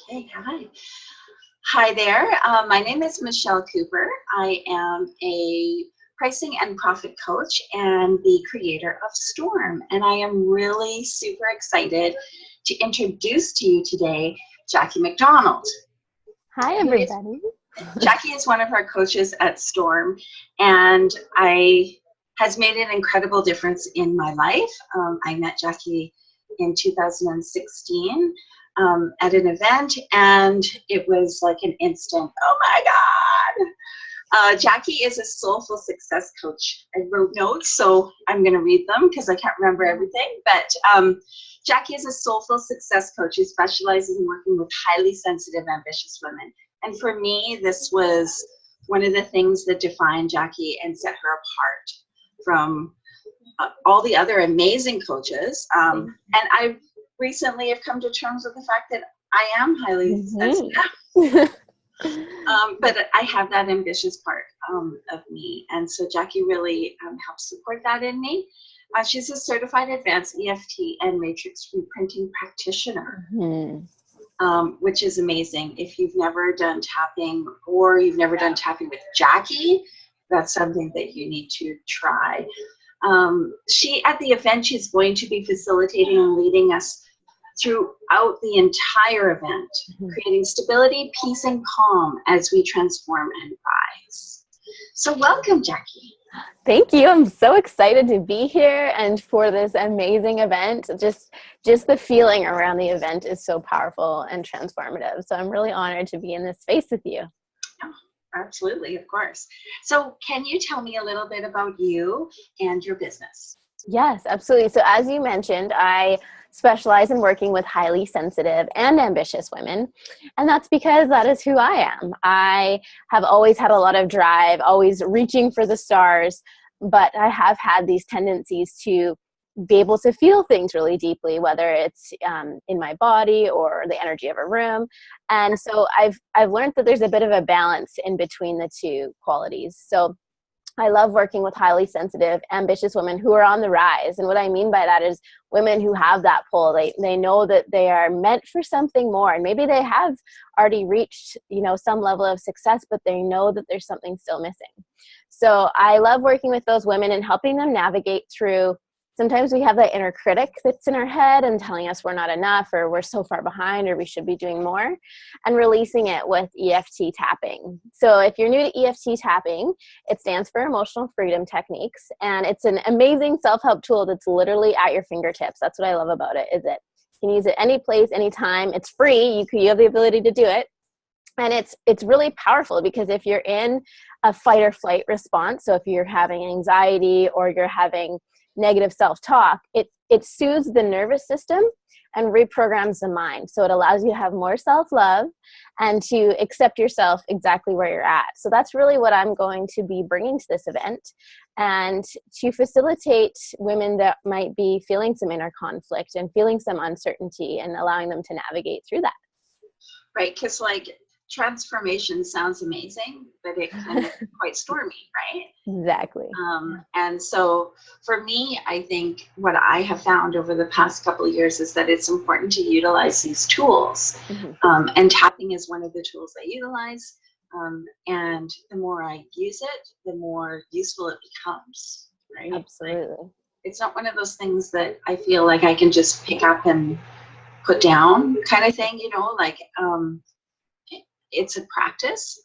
Okay, hi. Hi there. My name is Michelle Cooper. I am a pricing and profit coach and the creator of Storm. And I am really super excited to introduce to you today Jackie McDonald. Hi, everybody. Jackie is one of our coaches at Storm, and has made an incredible difference in my life. I met Jackie in 2016 at an event, and it was like an instant, oh my God. Jackie is a soulful success coach. I wrote notes, so I'm going to read them because I can't remember everything. But Jackie is a soulful success coach who specializes in working with highly sensitive, ambitious women. And for me, this was one of the things that defined Jackie and set her apart from all the other amazing coaches. And I recently have come to terms with the fact that I am highly sensitive. But I have that ambitious part of me. And so Jackie really helps support that in me. She's a certified advanced EFT and matrix reprinting practitioner, which is amazing. If you've never done tapping or you've never done tapping with Jackie, that's something that you need to try. At the event, she's going to be facilitating and leading us throughout the entire event, creating stability, peace, and calm as we transform and rise. So welcome, Jackie. Thank you. I'm so excited to be here and for this amazing event. Just the feeling around the event is so powerful and transformative. So I'm really honored to be in this space with you. Oh, absolutely, of course. So can you tell me a little bit about you and your business? Yes, absolutely. So as you mentioned, I specialize in working with highly sensitive and ambitious women. And that's because that is who I am. I have always had a lot of drive, always reaching for the stars, but I have had these tendencies to be able to feel things really deeply, whether it's in my body or the energy of a room. And so I've learned that there's a bit of a balance in between the two qualities. So I love working with highly sensitive, ambitious women who are on the rise. And what I mean by that is women who have that pull. They know that they are meant for something more. And maybe they have already reached, some level of success, but they know that there's something still missing. So I love working with those women and helping them navigate through. Sometimes we have that inner critic that's in our head and telling us we're not enough or we're so far behind or we should be doing more, and releasing it with EFT tapping. So if you're new to EFT tapping, it stands for Emotional Freedom Techniques, and it's an amazing self-help tool that's literally at your fingertips. That's what I love about it, is it you can use it any place, anytime. It's free. You have the ability to do it. And it's really powerful because if you're in a fight or flight response, so if you're having anxiety or you're having negative self-talk, it soothes the nervous system and reprograms the mind. So it allows you to have more self-love and to accept yourself exactly where you're at. So that's really what I'm going to be bringing to this event, and to facilitate women that might be feeling some inner conflict and feeling some uncertainty and allowing them to navigate through that. Right, because transformation sounds amazing, but it can be quite stormy, right? Exactly. And so for me, I think what I have found over the past couple of years is that it's important to utilize these tools. And tapping is one of the tools I utilize. And the more I use it, the more useful it becomes, right? Absolutely. It's not one of those things that I feel like I can just pick up and put down kind of thing, it's a practice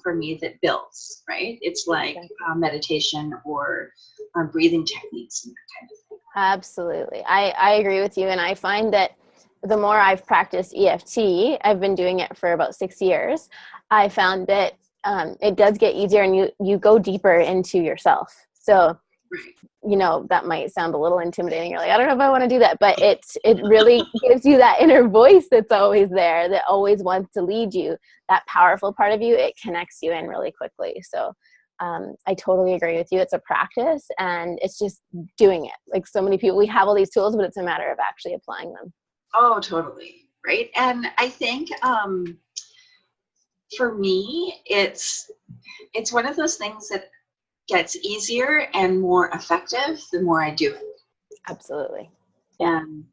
for me that builds, right? It's like meditation or breathing techniques and that kind of thing. Absolutely. I agree with you. And I find that the more I've practiced EFT, I've been doing it for about 6 years, I found that it does get easier and you go deeper into yourself. So, that might sound a little intimidating. You're like, I don't know if I want to do that, but it really gives you that inner voice that's always there, that always wants to lead you. That powerful part of you, it connects you in really quickly. So I totally agree with you. It's a practice and it's just doing it. Like so many people, we have all these tools, but it's a matter of actually applying them. Oh, totally. Right. And I think for me, it's one of those things that gets easier and more effective the more I do it. Absolutely. And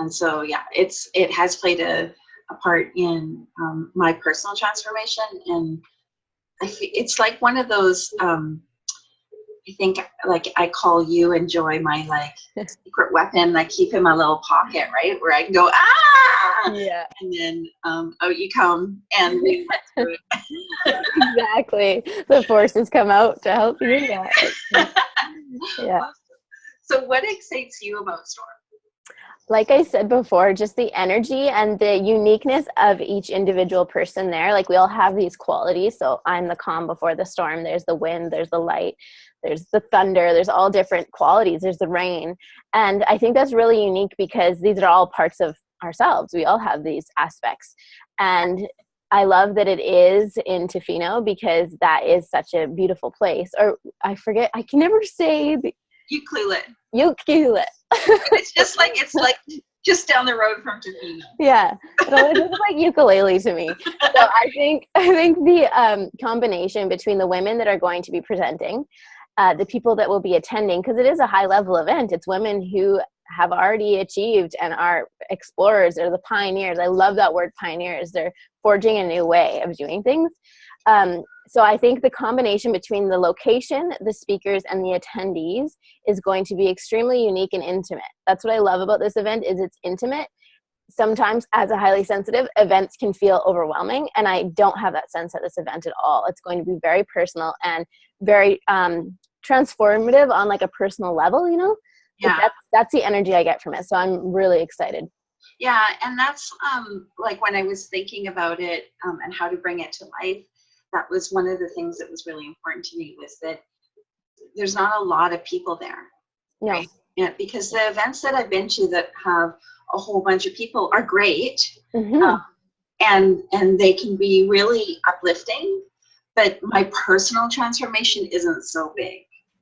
so, yeah, it has played a a part in my personal transformation. And it's like one of those, I think, like, I call you and Joy my like secret weapon. I keep in my little pocket, right, where I can go, ah, Yeah. and then out you come, and we went through it. Exactly. The forces come out to help you. Yeah. Yeah. So what excites you about Storm? Like I said before, just the energy and the uniqueness of each individual person there. Like, we all have these qualities. So I'm the calm before the storm. There's the wind, there's the light, there's the thunder, there's all different qualities. There's the rain. And I think that's really unique because these are all parts of ourselves. We all have these aspects. And I love that it is in Tofino because that is such a beautiful place. Or I forget, I can never say Ucluelet. Ucluelet. It's like just down the road from Tofino. Yeah, it always looks like ukulele to me. So I think the combination between the women that are going to be presenting, the people that will be attending, because it is a high level event. It's women who have already achieved and are explorers, or the pioneers. I love that word, pioneers. They're forging a new way of doing things. So I think the combination between the location, the speakers, and the attendees is going to be extremely unique and intimate. That's what I love about this event, is it's intimate. Sometimes as a highly sensitive, events can feel overwhelming, and I don't have that sense at this event at all. It's going to be very personal and very transformative on like a personal level, you know? Yeah. That's the energy I get from it. So I'm really excited. Yeah, and that's like when I was thinking about it and how to bring it to life, that was one of the things that was really important to me, was that there's not a lot of people there. No. Right? Yeah, because the events that I've been to that have a whole bunch of people are great, Mm-hmm. and they can be really uplifting, but my personal transformation isn't so big.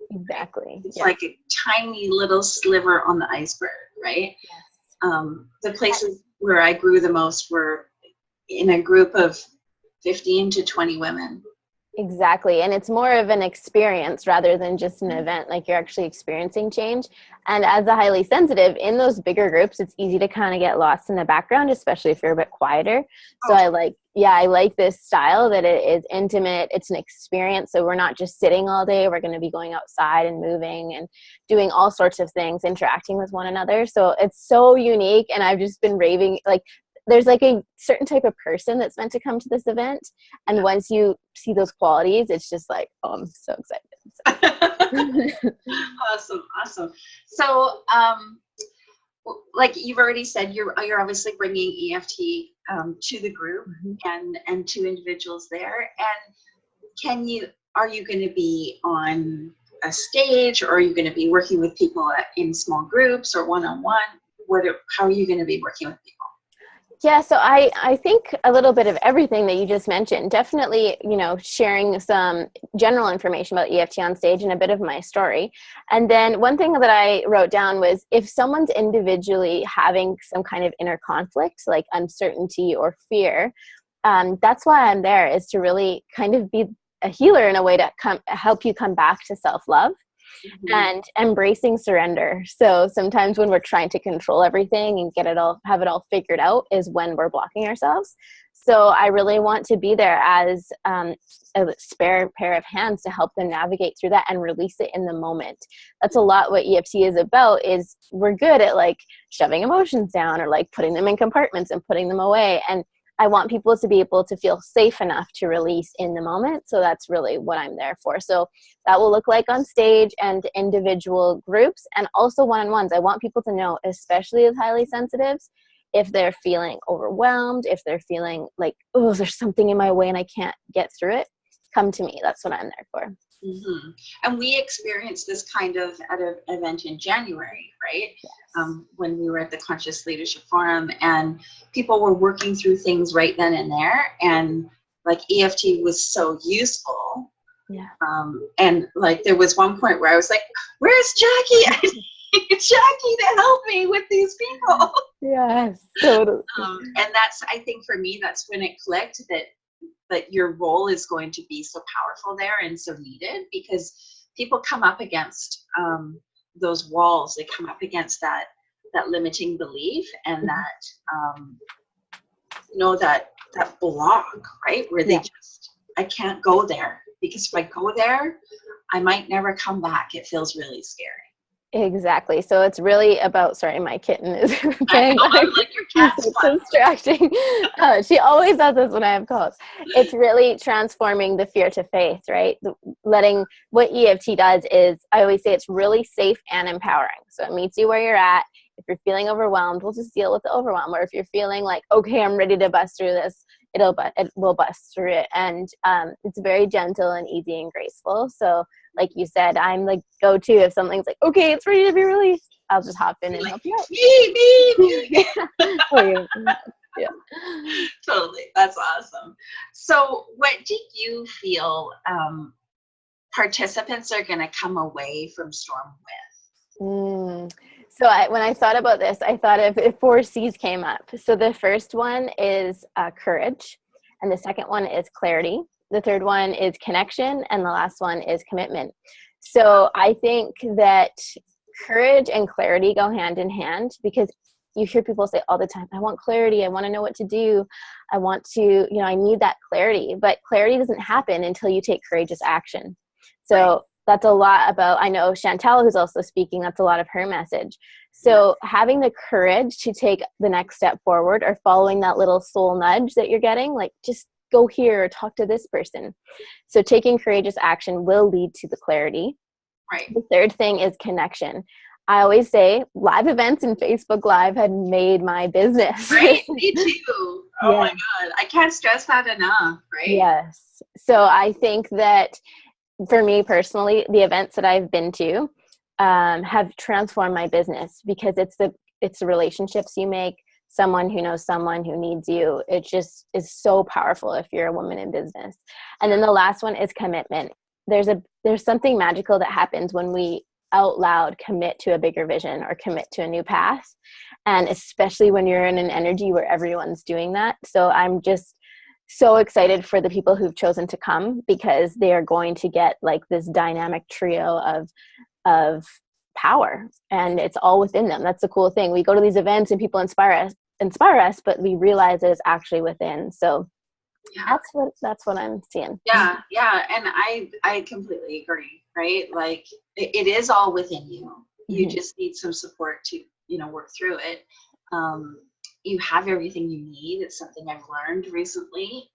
Exactly. It's like a tiny little sliver on the iceberg, right? Yes. The places where I grew the most were in a group of 15 to 20 women. Exactly. And it's more of an experience rather than just an event. Like, you're actually experiencing change. And as a highly sensitive, in those bigger groups, it's easy to kind of get lost in the background, especially if you're a bit quieter. So I like this style, that it is intimate. It's an experience. So we're not just sitting all day. We're going to be going outside and moving and doing all sorts of things, interacting with one another. So it's so unique. And I've just been raving, like, there's like a certain type of person that's meant to come to this event. And once you see those qualities, it's just like, oh, I'm so excited. Awesome. So, like you've already said, you're obviously bringing EFT to the group, mm-hmm. and to individuals there. And are you going to be on a stage, or are you going to be working with people in small groups or one-on-one? How are you going to be working with people? Yeah, so I think a little bit of everything that you just mentioned. Definitely, sharing some general information about EFT on stage and a bit of my story. And then one thing that I wrote down was, if someone's individually having some kind of inner conflict, like uncertainty or fear, that's why I'm there, is to really kind of be a healer in a way to help you come back to self-love. Mm-hmm. And embracing surrender. So sometimes when we're trying to control everything and have it all figured out, is when we're blocking ourselves. So I really want to be there as a spare pair of hands to help them navigate through that and release it in the moment. That's a lot what EFT is about. Is we're good at like shoving emotions down, or like putting them in compartments and putting them away. And I want people to be able to feel safe enough to release in the moment. So that's really what I'm there for. So that will look like on stage and individual groups, and also one-on-ones. I want people to know, especially as highly sensitives, if they're feeling overwhelmed, if they're feeling like, oh, there's something in my way and I can't get through it, come to me. That's what I'm there for. Mm-hmm. And we experienced this kind of at an event in January, right? Yes. When we were at the Conscious Leadership Forum, and people were working through things right then and there, and like EFT was so useful. Yeah. And like there was one point where I was like, "Where's Jackie? I need Jackie to help me with these people." Yes, totally. And I think for me, that's when it clicked that your role is going to be so powerful there and so needed, because people come up against those walls. They come up against that limiting belief, and that that block, right? Where they Yeah. just, I can't go there because if I go there, I might never come back. It feels really scary. Exactly. So it's really about, sorry, my kitten is I playing. know, I'm like, your cat's It's fun. distracting. She always does this when I have calls. It's really transforming the fear to faith, right? Letting, what EFT does is, I always say it's really safe and empowering. So it meets you where you're at. If you're feeling overwhelmed, we'll just deal with the overwhelm. Or if you're feeling like, okay, I'm ready to bust through this, it will bust through it. And it's very gentle and easy and graceful. So like you said, I'm like go-to if something's like, okay, it's ready to be released. I'll just hop in and help you out. Me. Yeah. Totally. That's awesome. So what do you feel participants are going to come away from Storm with? So when I thought about this, I thought if 4 C's came up. So the first one is courage, and the second one is clarity. The third one is connection, and the last one is commitment. So I think that courage and clarity go hand in hand, because you hear people say all the time, I want clarity. I want to know what to do. I want to, I need that clarity. But clarity doesn't happen until you take courageous action. So that's a lot about, I know Chantel, who's also speaking, that's a lot of her message. So having the courage to take the next step forward, or following that little soul nudge that you're getting, like just go here or talk to this person. So taking courageous action will lead to the clarity. Right. The third thing is connection. I always say live events and Facebook Live had made my business. Right, me too. Oh my God. I can't stress that enough, right? Yes. So I think that for me personally, the events that I've been to have transformed my business, because it's the relationships you make, someone who knows someone who needs you. It just is so powerful if you're a woman in business. And then the last one is commitment. There's something magical that happens when we out loud commit to a bigger vision or commit to a new path. And especially when you're in an energy where everyone's doing that. So I'm just so excited for the people who've chosen to come, because they are going to get like this dynamic trio of power, and it's all within them. That's the cool thing. We go to these events and people inspire us, but we realize that it's actually within. So that's what I'm seeing. Yeah. And I completely agree, right? Like it is all within you. You just need some support to, work through it. You have everything you need. It's something I've learned recently,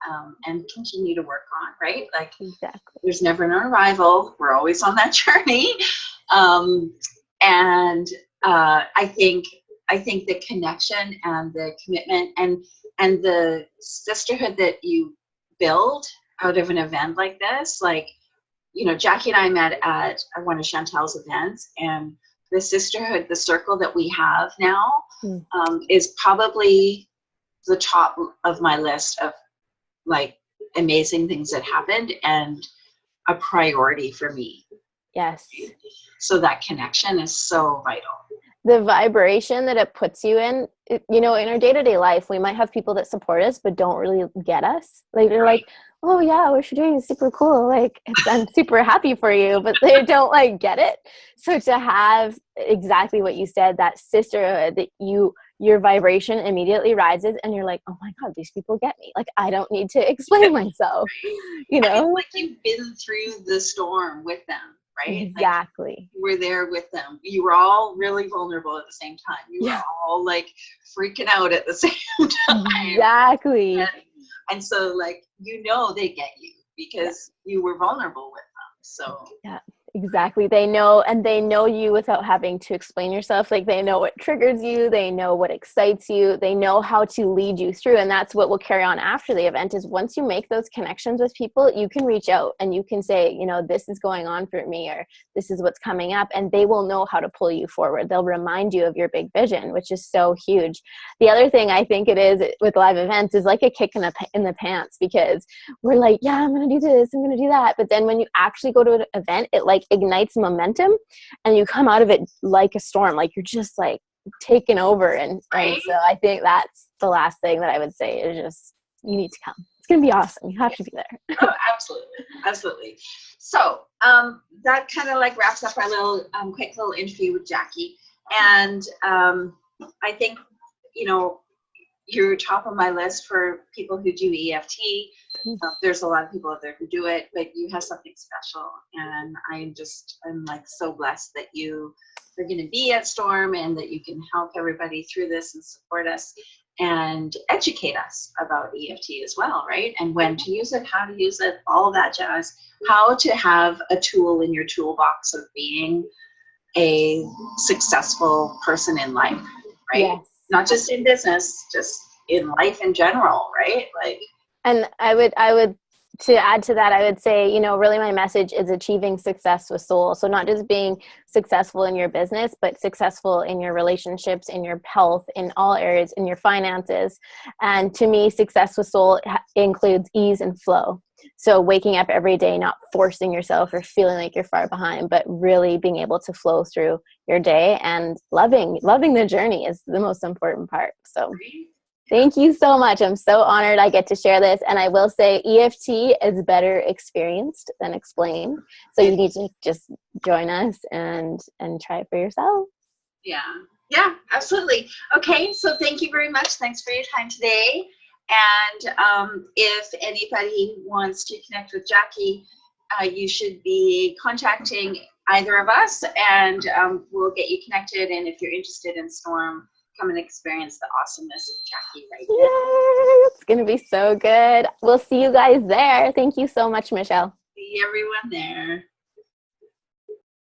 and continue to work on, right? Like Exactly. There's never an arrival. We're always on that journey. And I think the connection and the commitment and the sisterhood that you build out of an event like this, like, Jackie and I met at one of Chantel's events, and the sisterhood, the circle that we have now, is probably the top of my list of like amazing things that happened and a priority for me. Yes. So that connection is so vital. The vibration that it puts you in, in our day-to-day life, we might have people that support us but don't really get us. Like they're like, oh yeah, what you're doing is super cool. Like I'm super happy for you, but they don't like get it. So to have exactly what you said, that sisterhood, that your vibration immediately rises and you're like, oh my God, these people get me. Like I don't need to explain myself, It's like you've been through the storm with them. Right? Exactly. Like you were there with them. You were all really vulnerable at the same time. You were all like freaking out at the same time. Exactly. And so like, they get you because you were vulnerable with them. So yeah, exactly. They know you without having to explain yourself. Like they know what triggers you. They know what excites you. They know how to lead you through. And that's what will carry on after the event, is once you make those connections with people, you can reach out and you can say, this is going on for me, or this is what's coming up. And they will know how to pull you forward. They'll remind you of your big vision, which is so huge. The other thing I think it is with live events is like a kick in the pants, because we're like, yeah, I'm going to do this, I'm going to do that. But then when you actually go to an event, it like ignites momentum and you come out of it like a storm, like you're just like taken over. And so I think that's the last thing that I would say is just, you need to come. It's going to be awesome. You have to be there. Oh, absolutely. So that kind of like wraps up our little quick little interview with Jackie. And I think, you're top of my list for people who do EFT. There's a lot of people out there who do it, but you have something special, and I'm like so blessed that you are going to be at Storm and that you can help everybody through this and support us and educate us about EFT as well, right? And when to use it, how to use it, all that jazz. How to have a tool in your toolbox of being a successful person in life, right? Yes. Not just in business, just in life in general, right? Like, and I would to add to that, I would say, you know, really my message is achieving success with soul. So not just being successful in your business, but successful in your relationships, in your health, in all areas, in your finances. And to me, success with soul includes ease and flow. So waking up every day, not forcing yourself or feeling like you're far behind, but really being able to flow through your day and loving the journey is the most important part. So thank you so much. I'm so honored I get to share this. And I will say EFT is better experienced than explained. So you need to just join us and try it for yourself. Yeah, absolutely. Okay, so thank you very much. Thanks for your time today. And if anybody wants to connect with Jackie, you should be contacting either of us, and we'll get you connected. And if you're interested in Storm, come and experience the awesomeness of Jackie right now. Yay! It's going to be so good. We'll see you guys there. Thank you so much, Michelle. See everyone there.